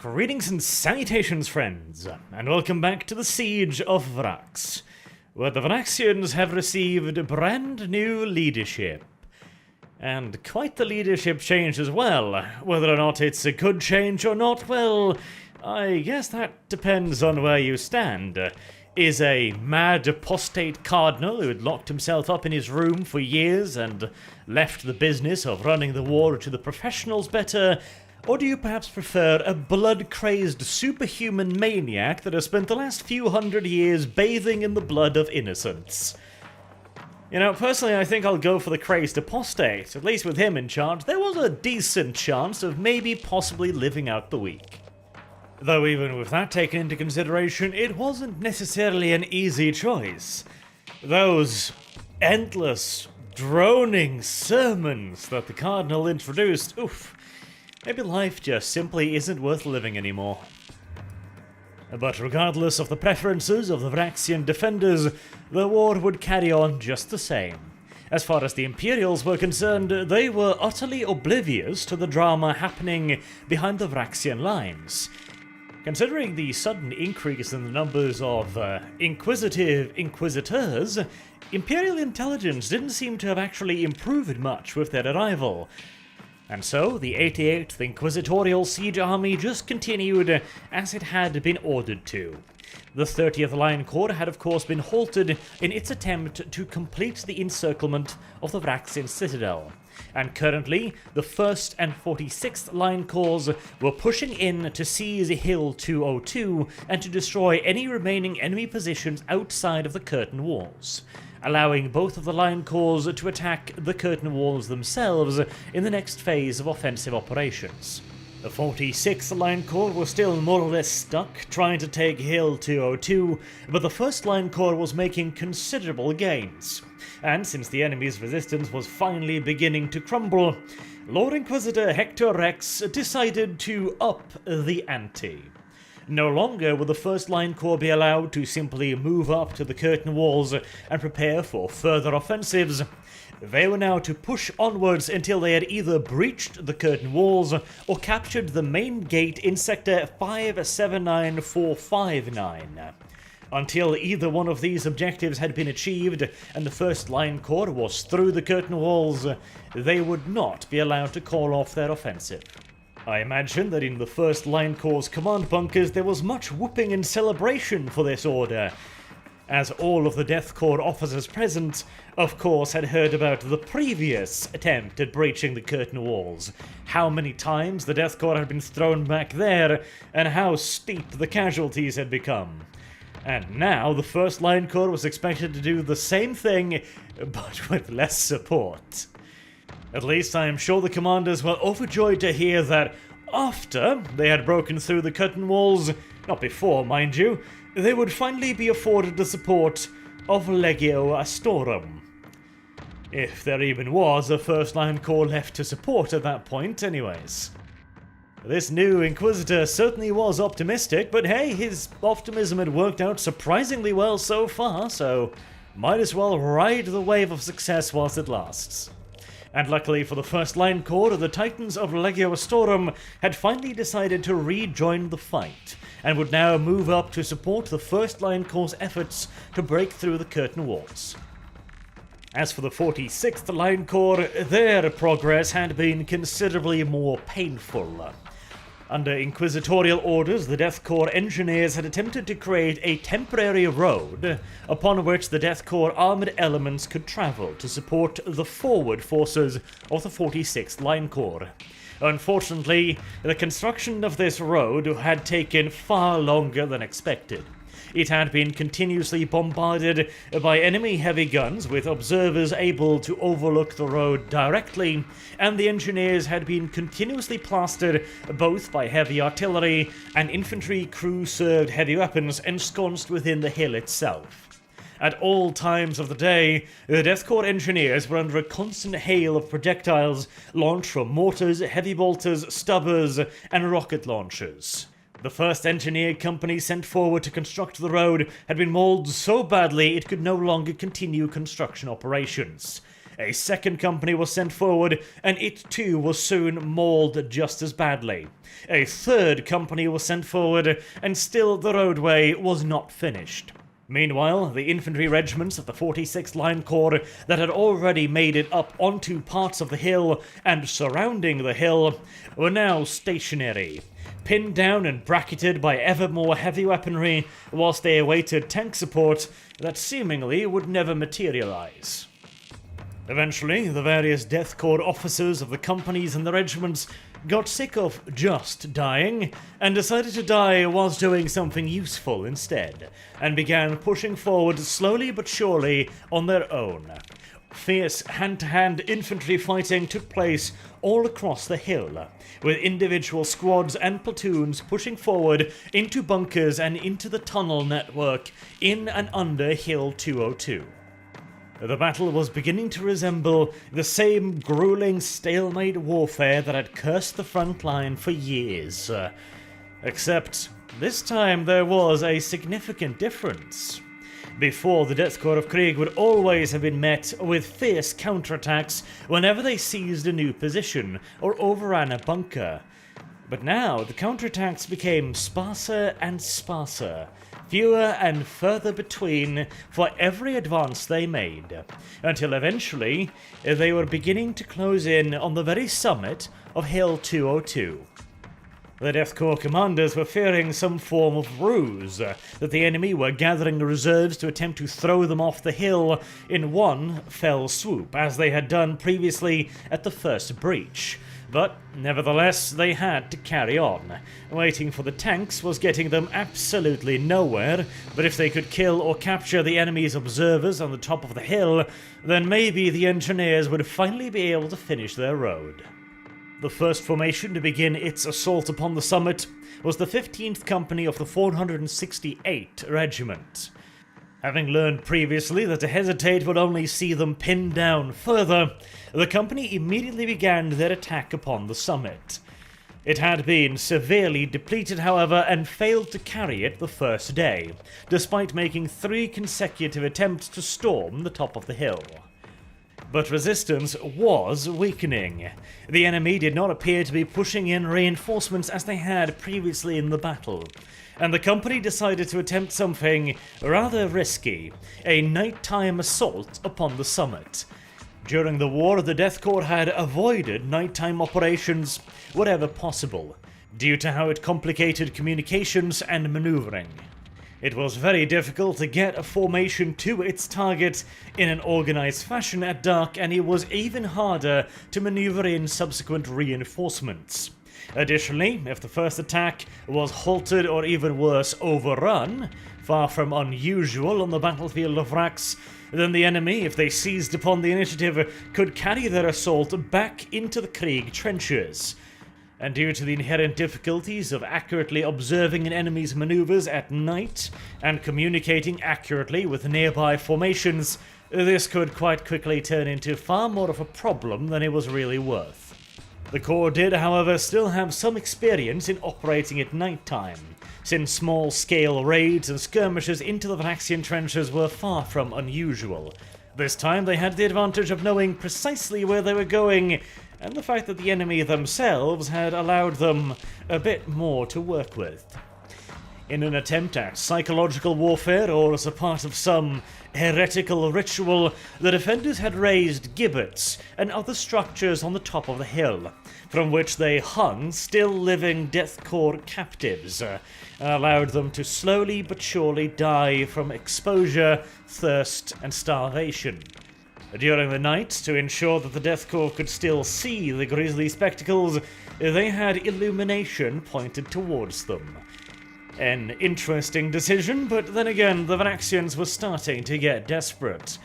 Greetings and salutations, friends, and welcome back to the Siege of Vraks, where the Vraksians have received brand new leadership. And quite the leadership change as well. Whether or not it's a good change or not, well, I guess that depends on where you stand. Is a mad apostate cardinal who had locked himself up in his room for years and left the business of running the war to the professionals better? Or do you perhaps prefer a blood-crazed superhuman maniac that has spent the last few hundred years bathing in the blood of innocents? You know, personally I think I'll go for the crazed apostate. At least with him in charge, there was a decent chance of maybe possibly living out the week. Though even with that taken into consideration, it wasn't necessarily an easy choice. Those endless, droning sermons that the Cardinal introduced, oof. Maybe life just simply isn't worth living anymore. But regardless of the preferences of the Vraksian defenders, the war would carry on just the same. As far as the Imperials were concerned, they were utterly oblivious to the drama happening behind the Vraksian lines. Considering the sudden increase in the numbers of inquisitive inquisitors, Imperial intelligence didn't seem to have actually improved much with their arrival. And so, the 88th Inquisitorial Siege Army just continued as it had been ordered to. The 30th Line Corps had of course been halted in its attempt to complete the encirclement of the Vraksian citadel, and currently the 1st and 46th Line Corps were pushing in to seize Hill 202 and to destroy any remaining enemy positions outside of the curtain walls, allowing both of the Line Corps to attack the curtain walls themselves in the next phase of offensive operations. The 46th Line Corps was still more or less stuck trying to take Hill 202, but the 1st Line Corps was making considerable gains. And since the enemy's resistance was finally beginning to crumble, Lord Inquisitor Hector Rex decided to up the ante. No longer would the 1st Line Corps be allowed to simply move up to the curtain walls and prepare for further offensives. They were now to push onwards until they had either breached the curtain walls or captured the main gate in sector 579459. Until either one of these objectives had been achieved and the 1st Line Corps was through the curtain walls, they would not be allowed to call off their offensive. I imagine that in the 1st Line Corps' command bunkers there was much whooping and celebration for this order, as all of the Death Corps officers present, of course, had heard about the previous attempt at breaching the curtain walls, how many times the Death Corps had been thrown back there, and how steep the casualties had become. And now the 1st Line Corps was expected to do the same thing, but with less support. At least I am sure the commanders were overjoyed to hear that after they had broken through the curtain walls, not before mind you, they would finally be afforded the support of Legio Astorum. If there even was a 1st Line Corps left to support at that point anyways. This new Inquisitor certainly was optimistic, but hey, his optimism had worked out surprisingly well so far, so might as well ride the wave of success whilst it lasts. And luckily for the 1st Line Corps, the Titans of Legio Astorum had finally decided to rejoin the fight, and would now move up to support the 1st Line Corps' efforts to break through the curtain walls. As for the 46th Line Corps, their progress had been considerably more painful. Under inquisitorial orders, the Death Corps engineers had attempted to create a temporary road upon which the Death Corps armoured elements could travel to support the forward forces of the 46th Line Corps. Unfortunately, the construction of this road had taken far longer than expected. It had been continuously bombarded by enemy heavy guns, with observers able to overlook the road directly, and the engineers had been continuously plastered both by heavy artillery and infantry crew-served heavy weapons ensconced within the hill itself. At all times of the day, the Death Corps engineers were under a constant hail of projectiles launched from mortars, heavy bolters, stubbers, and rocket launchers. The first engineer company sent forward to construct the road had been mauled so badly it could no longer continue construction operations. A second company was sent forward, and it too was soon mauled just as badly. A third company was sent forward, and still the roadway was not finished. Meanwhile, the infantry regiments of the 46th Line Corps that had already made it up onto parts of the hill and surrounding the hill were now stationary, pinned down and bracketed by ever more heavy weaponry whilst they awaited tank support that seemingly would never materialize. Eventually, the various Death Corps officers of the companies and the regiments got sick of just dying and decided to die whilst doing something useful instead, and began pushing forward slowly but surely on their own. Fierce hand-to-hand infantry fighting took place all across the hill, with individual squads and platoons pushing forward into bunkers and into the tunnel network in and under Hill 202. The battle was beginning to resemble the same grueling stalemate warfare that had cursed the front line for years. Except, this time there was a significant difference. Before, the Death Corps of Krieg would always have been met with fierce counterattacks whenever they seized a new position or overran a bunker. But now, the counterattacks became sparser and sparser, fewer and further between for every advance they made, until eventually they were beginning to close in on the very summit of Hill 202. The Death Corps commanders were fearing some form of ruse, that the enemy were gathering reserves to attempt to throw them off the hill in one fell swoop, as they had done previously at the first breach. But, nevertheless, they had to carry on. Waiting for the tanks was getting them absolutely nowhere, but if they could kill or capture the enemy's observers on the top of the hill, then maybe the engineers would finally be able to finish their road. The first formation to begin its assault upon the summit was the 15th Company of the 468th Regiment. Having learned previously that to hesitate would only see them pinned down further, the company immediately began their attack upon the summit. It had been severely depleted, however, and failed to carry it the first day, despite making 3 consecutive attempts to storm the top of the hill. But resistance was weakening. The enemy did not appear to be pushing in reinforcements as they had previously in the battle, and the company decided to attempt something rather risky, a nighttime assault upon the summit. During the war, the Death Corps had avoided nighttime operations wherever possible, due to how it complicated communications and maneuvering. It was very difficult to get a formation to its target in an organized fashion at dark, and it was even harder to maneuver in subsequent reinforcements. Additionally, if the first attack was halted or even worse, overrun, far from unusual on the battlefield of Vraks, then the enemy, if they seized upon the initiative, could carry their assault back into the Krieg trenches. And due to the inherent difficulties of accurately observing an enemy's maneuvers at night and communicating accurately with nearby formations, this could quite quickly turn into far more of a problem than it was really worth. The Corps did, however, still have some experience in operating at nighttime, since small-scale raids and skirmishes into the Vraxian trenches were far from unusual. This time they had the advantage of knowing precisely where they were going, and the fact that the enemy themselves had allowed them a bit more to work with. In an attempt at psychological warfare, or as a part of some heretical ritual, the defenders had raised gibbets and other structures on the top of the hill, from which they hung still living Death Corps captives, and allowed them to slowly but surely die from exposure, thirst, and starvation. During the night, to ensure that the Death Corps could still see the grisly spectacles, they had illumination pointed towards them. An interesting decision, but then again, the Vraxians were starting to get desperate.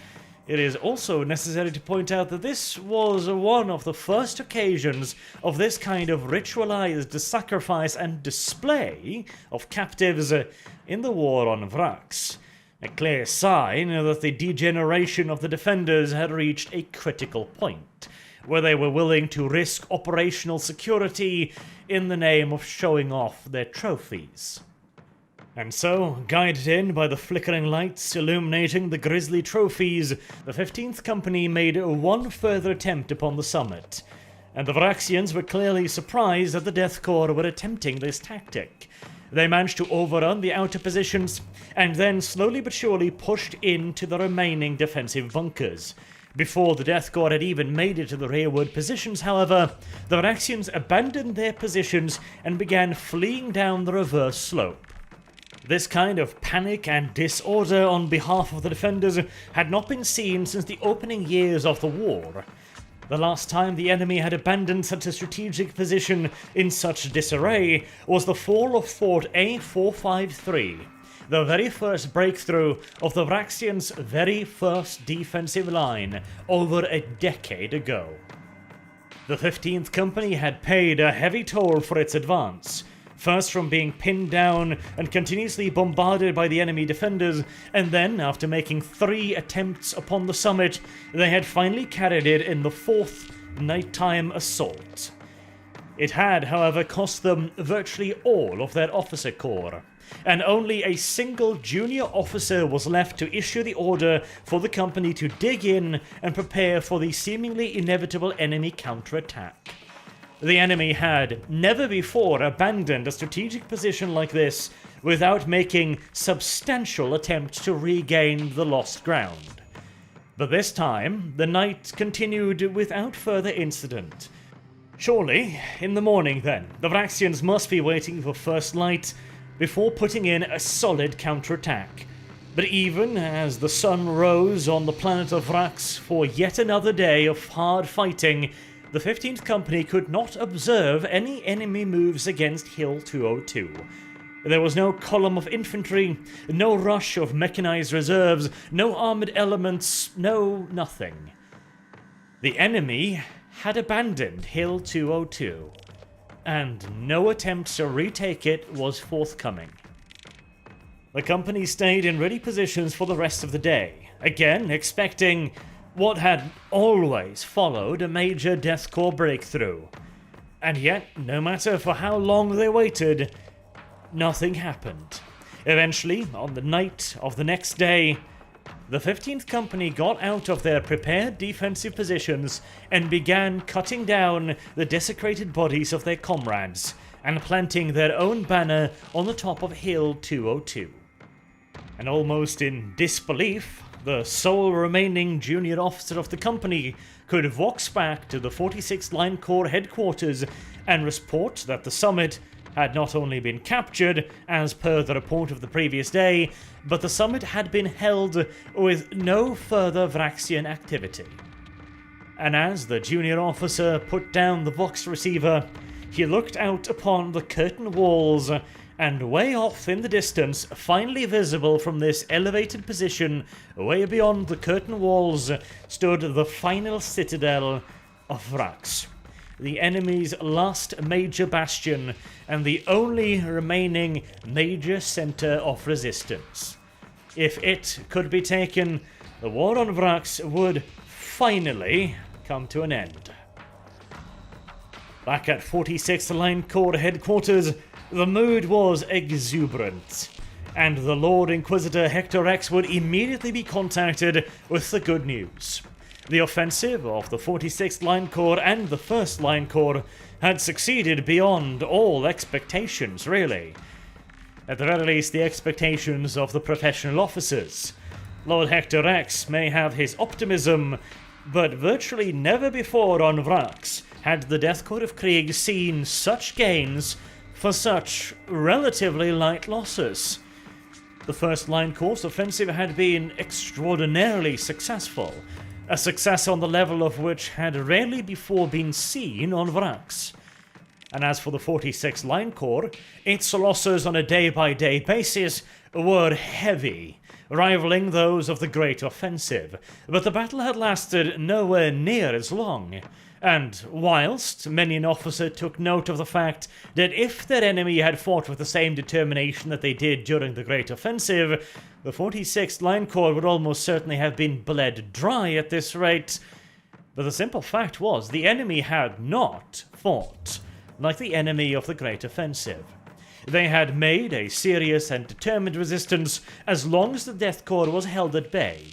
It is also necessary to point out that this was one of the first occasions of this kind of ritualized sacrifice and display of captives in the war on Vraks. A clear sign that the degeneration of the defenders had reached a critical point, where they were willing to risk operational security in the name of showing off their trophies. And so, guided in by the flickering lights illuminating the grisly trophies, the 15th Company made one further attempt upon the summit. And the Vraxians were clearly surprised that the Death Corps were attempting this tactic. They managed to overrun the outer positions, and then slowly but surely pushed into the remaining defensive bunkers. Before the Death Corps had even made it to the rearward positions, however, the Vraxians abandoned their positions and began fleeing down the reverse slope. This kind of panic and disorder on behalf of the defenders had not been seen since the opening years of the war. The last time the enemy had abandoned such a strategic position in such disarray was the fall of Fort A453, the very first breakthrough of the Vraxians' very first defensive line over a decade ago. The 15th Company had paid a heavy toll for its advance, first from being pinned down and continuously bombarded by the enemy defenders, and then, after making 3 attempts upon the summit, they had finally carried it in the 4th nighttime assault. It had, however, cost them virtually all of their officer corps, and only a single junior officer was left to issue the order for the company to dig in and prepare for the seemingly inevitable enemy counterattack. The enemy had never before abandoned a strategic position like this without making substantial attempts to regain the lost ground. But this time, the night continued without further incident. Surely, in the morning then, the Vraxians must be waiting for first light before putting in a solid counterattack. But even as the sun rose on the planet of Vraks for yet another day of hard fighting, the 15th Company could not observe any enemy moves against Hill 202. There was no column of infantry, no rush of mechanized reserves, no armored elements, no nothing. The enemy had abandoned Hill 202, and no attempt to retake it was forthcoming. The company stayed in ready positions for the rest of the day, again expecting what had always followed a major Death Corps breakthrough. And yet, no matter for how long they waited, nothing happened. Eventually, on the night of the next day, the 15th Company got out of their prepared defensive positions and began cutting down the desecrated bodies of their comrades and planting their own banner on the top of Hill 202. And almost in disbelief, the sole remaining junior officer of the company could walk back to the 46th Line Corps headquarters and report that the summit had not only been captured, as per the report of the previous day, but the summit had been held with no further Vraxian activity. And as the junior officer put down the Vox receiver, he looked out upon the curtain walls, and way off in the distance, finally visible from this elevated position, way beyond the curtain walls, stood the final citadel of Vraks, the enemy's last major bastion, and the only remaining major center of resistance. If it could be taken, the war on Vraks would finally come to an end. Back at 46th Line Corps headquarters, the mood was exuberant, and the Lord Inquisitor Hector X would immediately be contacted with the good news. The offensive of the 46th Line Corps and the 1st Line Corps had succeeded beyond all expectations, really. At the very least, the expectations of the professional officers. Lord Hector X may have his optimism, but virtually never before on Vraks had the Death Corps of Krieg seen such gains for such relatively light losses. The 1st Line Corps offensive had been extraordinarily successful, a success on the level of which had rarely before been seen on Vraks. And as for the 46th Line Corps, its losses on a day-by-day basis were heavy, rivaling those of the Great Offensive, but the battle had lasted nowhere near as long. And whilst many an officer took note of the fact that if their enemy had fought with the same determination that they did during the Great Offensive, the 46th Line Corps would almost certainly have been bled dry at this rate. But the simple fact was, the enemy had not fought like the enemy of the Great Offensive. They had made a serious and determined resistance as long as the Death Corps was held at bay.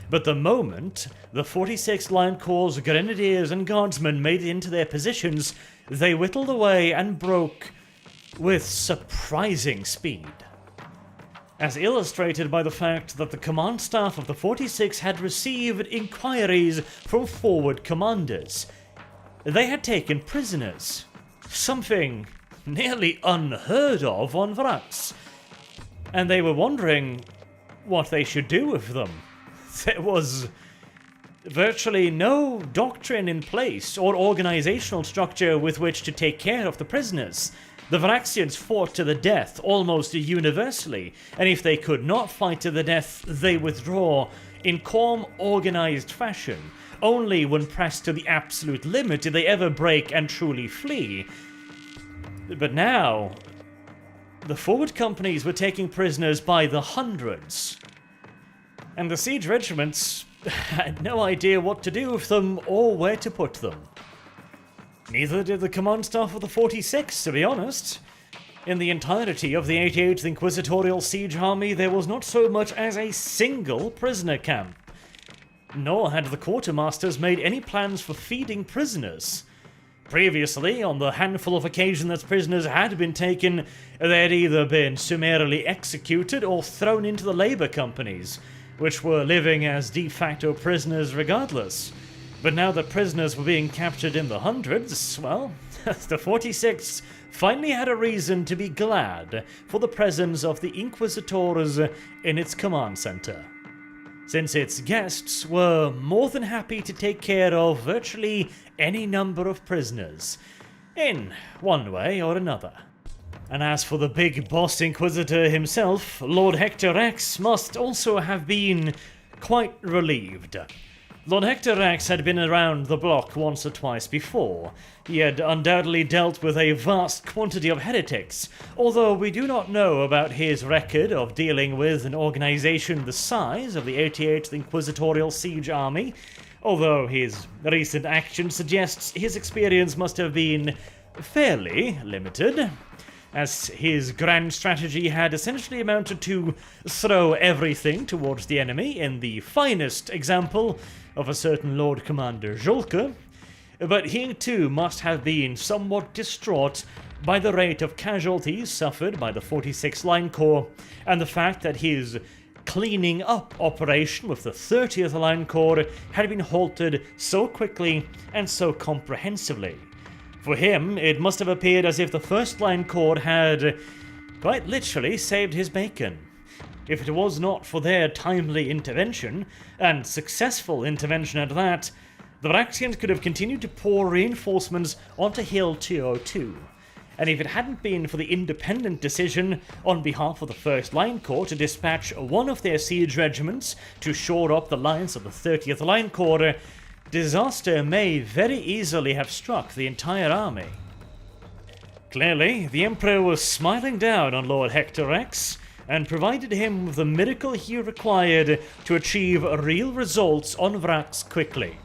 But the moment the 46th Line Corps' grenadiers and guardsmen made it into their positions, they whittled away and broke with surprising speed. As illustrated by the fact that the command staff of the 46 had received inquiries from forward commanders. They had taken prisoners, something nearly unheard of on Vraks, and they were wondering what they should do with them. There was virtually no doctrine in place or organizational structure with which to take care of the prisoners. The Vraxians fought to the death almost universally, and if they could not fight to the death, they withdraw in calm, organized fashion. Only when pressed to the absolute limit did they ever break and truly flee. But now, the forward companies were taking prisoners by the hundreds, and the siege regiments had no idea what to do with them or where to put them. Neither did the command staff of the 46, to be honest. In the entirety of the 88th Inquisitorial Siege Army, there was not so much as a single prisoner camp. Nor had the quartermasters made any plans for feeding prisoners. Previously, on the handful of occasions that prisoners had been taken, they had either been summarily executed or thrown into the labor companies, which were living as de facto prisoners regardless. But now that prisoners were being captured in the hundreds, well, the 46th finally had a reason to be glad for the presence of the Inquisitors in its command center, since its guests were more than happy to take care of virtually any number of prisoners, in one way or another. And as for the big boss Inquisitor himself, Lord Hector Rex must also have been quite relieved. Lord Hector Rex had been around the block once or twice before. He had undoubtedly dealt with a vast quantity of heretics, although we do not know about his record of dealing with an organization the size of the 88th Inquisitorial Siege Army, although his recent action suggests his experience must have been fairly limited, as his grand strategy had essentially amounted to throw everything towards the enemy, in the finest example of a certain Lord Commander Jolke, but he too must have been somewhat distraught by the rate of casualties suffered by the 46th Line Corps, and the fact that his cleaning up operation with the 30th Line Corps had been halted so quickly and so comprehensively. For him, it must have appeared as if the 1st Line Corps had, quite literally, saved his bacon. If it was not for their timely intervention, and successful intervention at that, the Vraxians could have continued to pour reinforcements onto Hill 202. And if it hadn't been for the independent decision on behalf of the 1st Line Corps to dispatch one of their siege regiments to shore up the lines of the 30th Line Corps, disaster may very easily have struck the entire army. Clearly, the Emperor was smiling down on Lord Hector Rex, and provided him with the miracle he required to achieve real results on Vraks quickly.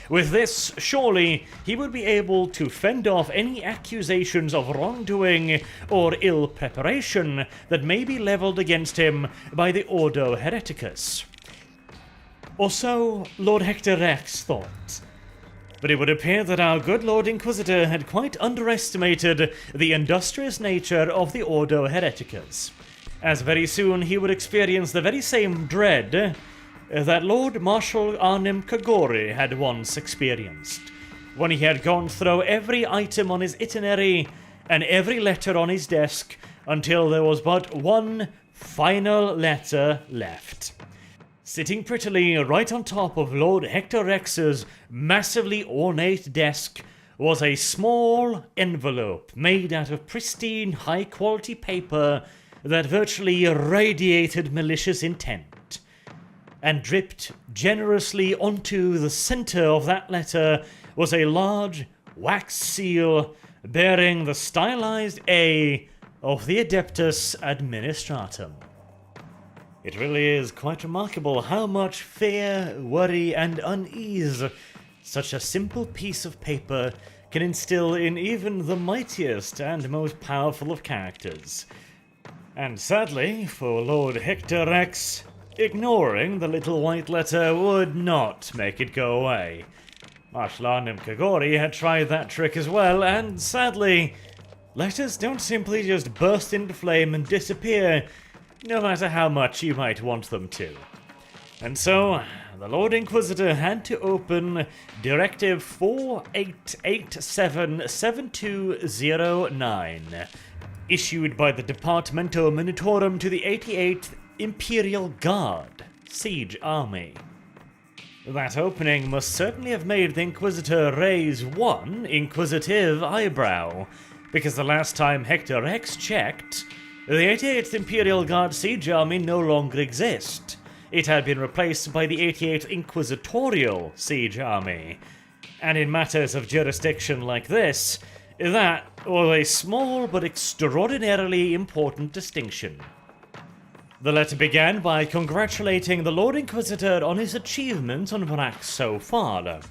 With this, surely he would be able to fend off any accusations of wrongdoing or ill preparation that may be leveled against him by the Ordo Hereticus. Or so Lord Hector Rex thought. But it would appear that our good Lord Inquisitor had quite underestimated the industrious nature of the Ordo Hereticus, as very soon he would experience the very same dread that Lord Marshal Arnim Kagori had once experienced, when he had gone through every item on his itinerary and every letter on his desk until there was but one final letter left. Sitting prettily right on top of Lord Hector Rex's massively ornate desk was a small envelope made out of pristine, high-quality paper that virtually radiated malicious intent. And dripped generously onto the center of that letter was a large wax seal bearing the stylized A of the Adeptus Administratum. It really is quite remarkable how much fear, worry, and unease such a simple piece of paper can instill in even the mightiest and most powerful of characters. And sadly, for Lord Hector Rex, ignoring the little white letter would not make it go away. Arslan Kagori had tried that trick as well, and sadly, letters don't simply just burst into flame and disappear, no matter how much you might want them to. And so, the Lord Inquisitor had to open Directive 48877209, issued by the Departamento Munitorum to the 88th Imperial Guard Siege Army. That opening must certainly have made the Inquisitor raise one inquisitive eyebrow, because the last time Hector Rex checked, the 88th Imperial Guard Siege Army no longer exists. It had been replaced by the 88th Inquisitorial Siege Army. And in matters of jurisdiction like this, that was a small but extraordinarily important distinction. The letter began by congratulating the Lord Inquisitor on his achievements on Vraks so far,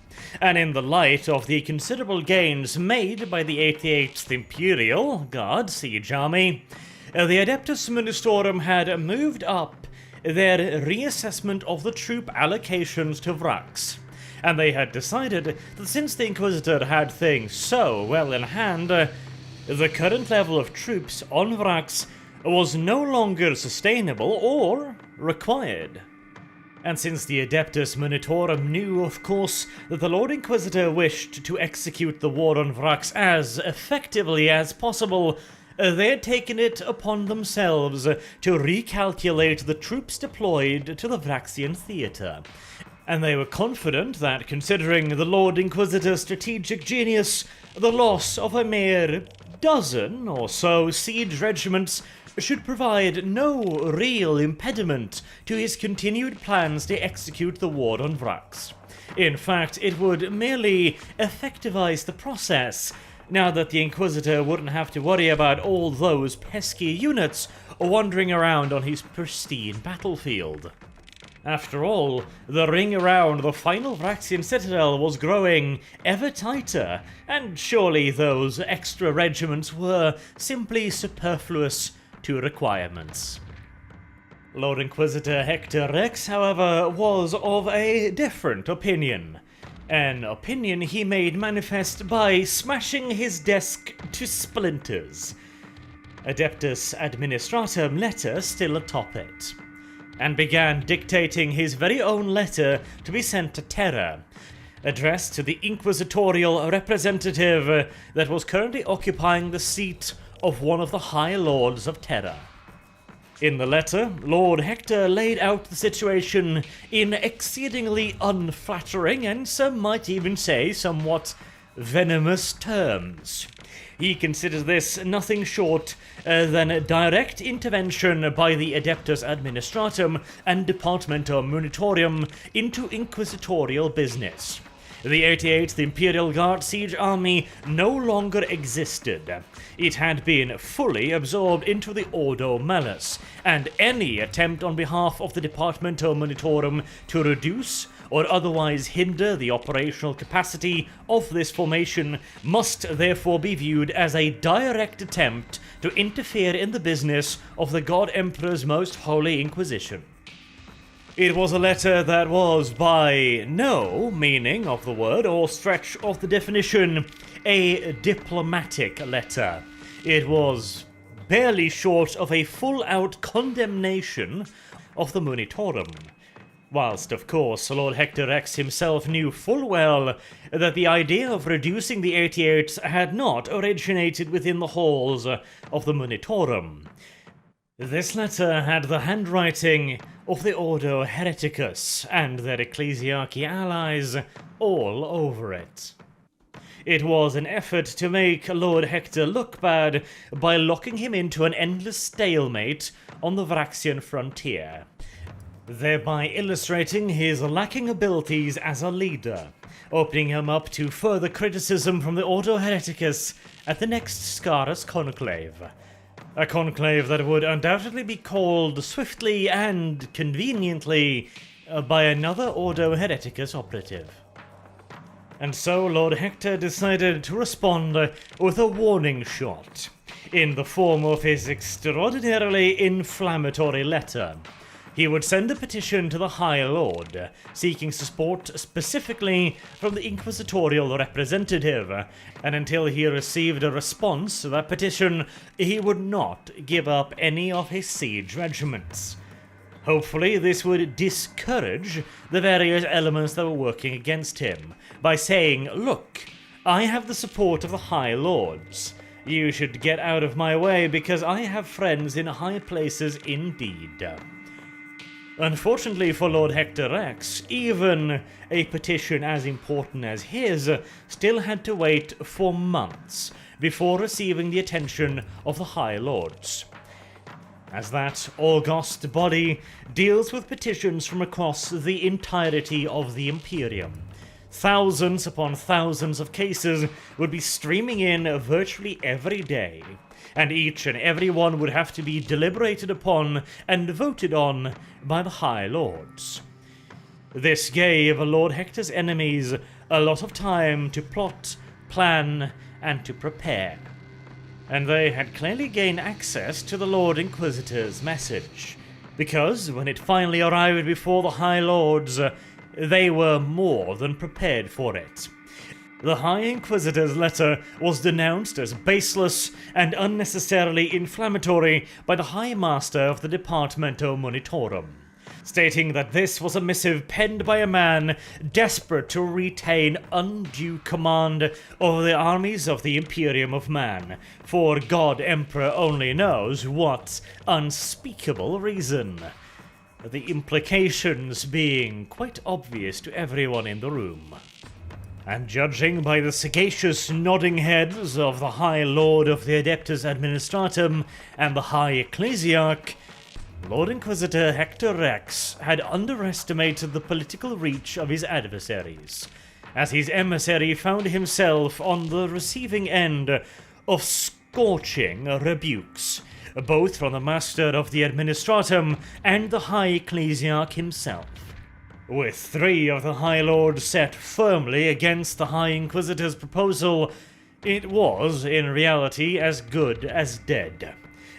and in the light of the considerable gains made by the 88th Imperial Guard Siege Army, the Adeptus Ministorum had moved up their reassessment of the troop allocations to Vraks, and they had decided that since the Inquisitor had things so well in hand, the current level of troops on Vraks was no longer sustainable or required. And since the Adeptus Munitorum knew, of course, that the Lord Inquisitor wished to execute the war on Vraks as effectively as possible, they had taken it upon themselves to recalculate the troops deployed to the Vraxian theatre. And they were confident that, considering the Lord Inquisitor's strategic genius, the loss of a mere dozen or so siege regiments should provide no real impediment to his continued plans to execute the war on Vraks. In fact, it would merely effectivize the process, now that the Inquisitor wouldn't have to worry about all those pesky units wandering around on his pristine battlefield. After all, the ring around the final Vraxian citadel was growing ever tighter, and surely those extra regiments were simply superfluous to requirements. Lord Inquisitor Hector Rex, however, was of a different opinion. An opinion he made manifest by smashing his desk to splinters. Adeptus Administratum letter still atop it, and began dictating his very own letter to be sent to Terra, addressed to the inquisitorial representative that was currently occupying the seat of one of the High Lords of Terra. In the letter, Lord Hector laid out the situation in exceedingly unflattering and some might even say somewhat venomous terms. He considers this nothing short than direct intervention by the Adeptus Administratum and Departamento Munitorium into inquisitorial business. The 88th Imperial Guard Siege Army no longer existed. It had been fully absorbed into the Ordo Malus, and any attempt on behalf of the Departamento Munitorum to reduce or otherwise hinder the operational capacity of this formation must therefore be viewed as a direct attempt to interfere in the business of the God Emperor's most holy Inquisition. It was a letter that was, by no meaning of the word or stretch of the definition, a diplomatic letter. It was barely short of a full-out condemnation of the Munitorum. Whilst, of course, Lord Hector Rex himself knew full well that the idea of reducing the 88s had not originated within the halls of the Munitorum. This letter had the handwriting of the Ordo Hereticus and their ecclesiarchy allies all over it. It was an effort to make Lord Hector look bad by locking him into an endless stalemate on the Vraxian frontier, thereby illustrating his lacking abilities as a leader, opening him up to further criticism from the Ordo Hereticus at the next Scarus Conclave. A conclave that would undoubtedly be called swiftly and conveniently by another Ordo Hereticus operative. And so Lord Hector decided to respond with a warning shot, in the form of his extraordinarily inflammatory letter. He would send a petition to the High Lord, seeking support specifically from the inquisitorial representative, and until he received a response to that petition, he would not give up any of his siege regiments. Hopefully, this would discourage the various elements that were working against him, by saying, "Look, I have the support of the High Lords. You should get out of my way because I have friends in high places indeed." Unfortunately for Lord Hector Rex, even a petition as important as his still had to wait for months before receiving the attention of the High Lords, as that august body deals with petitions from across the entirety of the Imperium. Thousands upon thousands of cases would be streaming in virtually every day, and each and every one would have to be deliberated upon and voted on by the High Lords. This gave Lord Hector's enemies a lot of time to plot, plan, and to prepare. And they had clearly gained access to the Lord Inquisitor's message, because when it finally arrived before the High Lords, they were more than prepared for it. The High Inquisitor's letter was denounced as baseless and unnecessarily inflammatory by the High Master of the Departamento Monitorum, stating that this was a missive penned by a man desperate to retain undue command over the armies of the Imperium of Man, for God Emperor only knows what unspeakable reason. The implications being quite obvious to everyone in the room. And judging by the sagacious nodding heads of the High Lord of the Adeptus Administratum and the High Ecclesiarch, Lord Inquisitor Hector Rex had underestimated the political reach of his adversaries, as his emissary found himself on the receiving end of scorching rebukes, both from the Master of the Administratum and the High Ecclesiarch himself. With 3 of the High Lords set firmly against the High Inquisitor's proposal, it was, in reality, as good as dead.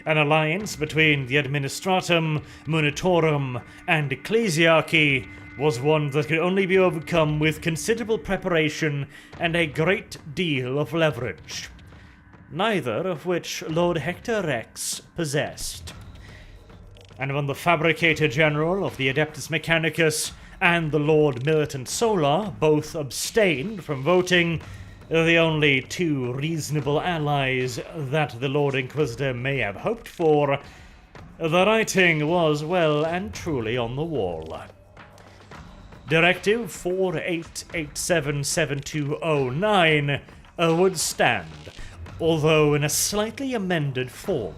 An alliance between the Administratum, Monitorum, and Ecclesiarchy was one that could only be overcome with considerable preparation and a great deal of leverage, neither of which Lord Hector Rex possessed. And when the Fabricator General of the Adeptus Mechanicus and the Lord Militant Solar both abstained from voting, the only 2 reasonable allies that the Lord Inquisitor may have hoped for, the writing was well and truly on the wall. Directive 48877209 would stand, although in a slightly amended form.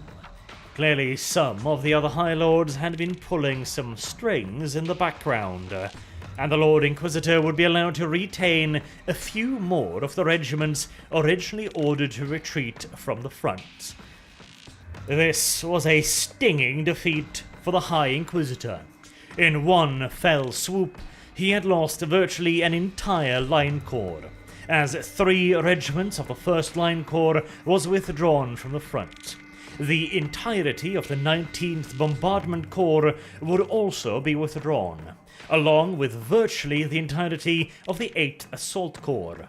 Clearly, some of the other High Lords had been pulling some strings in the background, and the Lord Inquisitor would be allowed to retain a few more of the regiments originally ordered to retreat from the front. This was a stinging defeat for the High Inquisitor. In one fell swoop, he had lost virtually an entire line corps, as 3 regiments of the 1st Line Corps was withdrawn from the front. The entirety of the 19th Bombardment Corps would also be withdrawn, along with virtually the entirety of the 8th Assault Corps,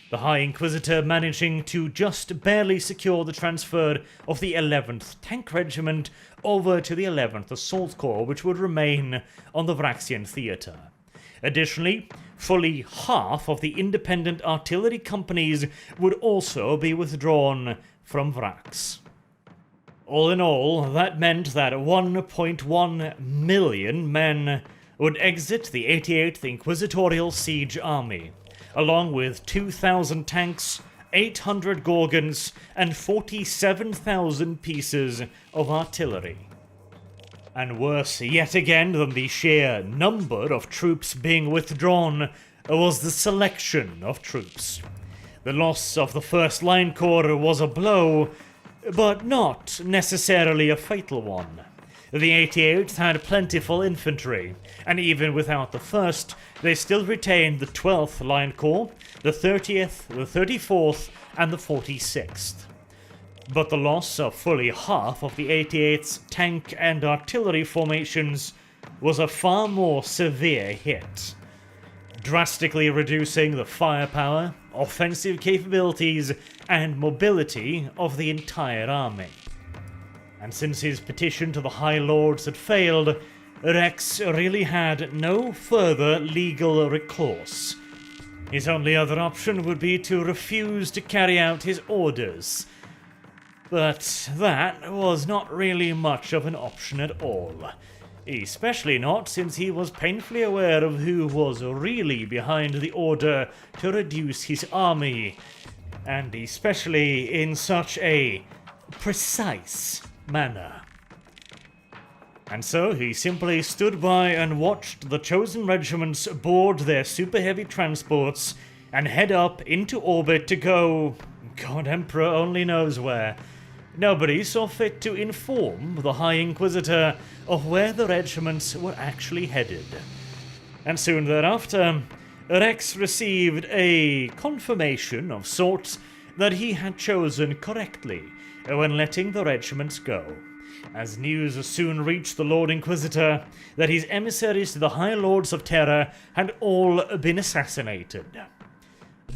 the High Inquisitor managing to just barely secure the transfer of the 11th Tank Regiment over to the 11th Assault Corps, which would remain on the Vraxian theatre. Additionally, fully half of the independent artillery companies would also be withdrawn from Vraks. All in all, that meant that 1.1 million men would exit the 88th Inquisitorial Siege Army, along with 2,000 tanks, 800 Gorgons, and 47,000 pieces of artillery. And worse yet again than the sheer number of troops being withdrawn was the selection of troops. The loss of the 1st Line Corps was a blow, but not necessarily a fatal one. The 88th had plentiful infantry, and even without the 1st, they still retained the 12th Line Corps, the 30th, the 34th, and the 46th. But the loss of fully half of the 88th's tank and artillery formations was a far more severe hit, drastically reducing the firepower, offensive capabilities, and mobility of the entire army. And since his petition to the High Lords had failed, Vraks really had no further legal recourse. His only other option would be to refuse to carry out his orders. But that was not really much of an option at all. Especially not since he was painfully aware of who was really behind the order to reduce his army, and especially in such a precise manner. And so he simply stood by and watched the chosen regiments board their super heavy transports and head up into orbit to go, God Emperor only knows where. Nobody saw fit to inform the High Inquisitor of where the regiments were actually headed. And soon thereafter, Vraks received a confirmation of sorts that he had chosen correctly when letting the regiments go, as news soon reached the Lord Inquisitor that his emissaries to the High Lords of Terror had all been assassinated,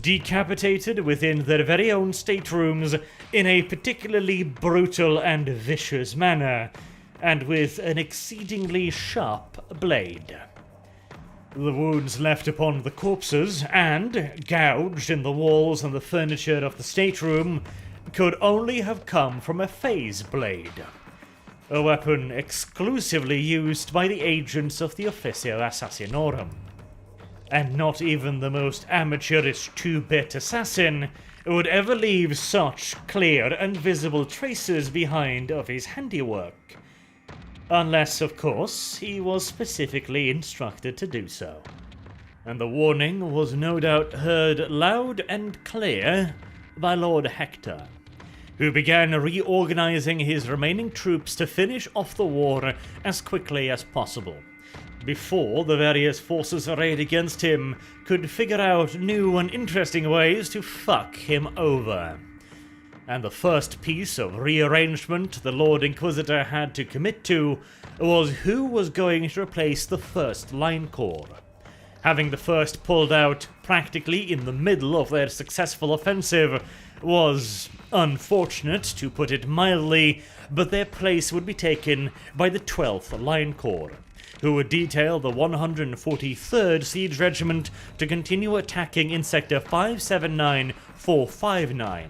decapitated within their very own staterooms in a particularly brutal and vicious manner, and with an exceedingly sharp blade. The wounds left upon the corpses and gouged in the walls and the furniture of the stateroom could only have come from a phase blade, a weapon exclusively used by the agents of the Officio Assassinorum. And not even the most amateurish 2-bit assassin would ever leave such clear and visible traces behind of his handiwork. Unless, of course, he was specifically instructed to do so. And the warning was no doubt heard loud and clear by Lord Hector, who began reorganizing his remaining troops to finish off the war as quickly as possible, before the various forces arrayed against him could figure out new and interesting ways to fuck him over. And the first piece of rearrangement the Lord Inquisitor had to commit to was who was going to replace the 1st Line Corps. Having the 1st pulled out practically in the middle of their successful offensive was unfortunate, to put it mildly, but their place would be taken by the 12th Line Corps, who would detail the 143rd Siege Regiment to continue attacking in Sector 579-459,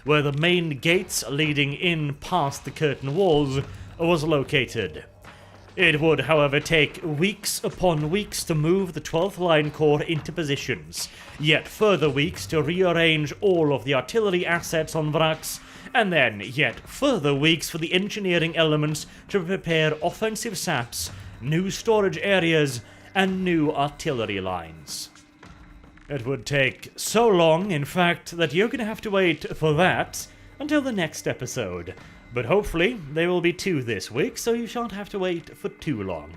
where the main gates leading in past the curtain walls was located. It would, however, take weeks upon weeks to move the 12th Line Corps into positions, yet further weeks to rearrange all of the artillery assets on Vraks, and then yet further weeks for the engineering elements to prepare offensive saps, new storage areas, and new artillery lines. It would take so long, in fact, that you're going to have to wait for that until the next episode. But hopefully there will be 2 this week, so you shan't have to wait for too long.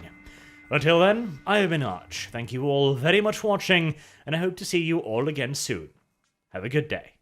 Until then, I have been Arch. Thank you all very much for watching, and I hope to see you all again soon. Have a good day.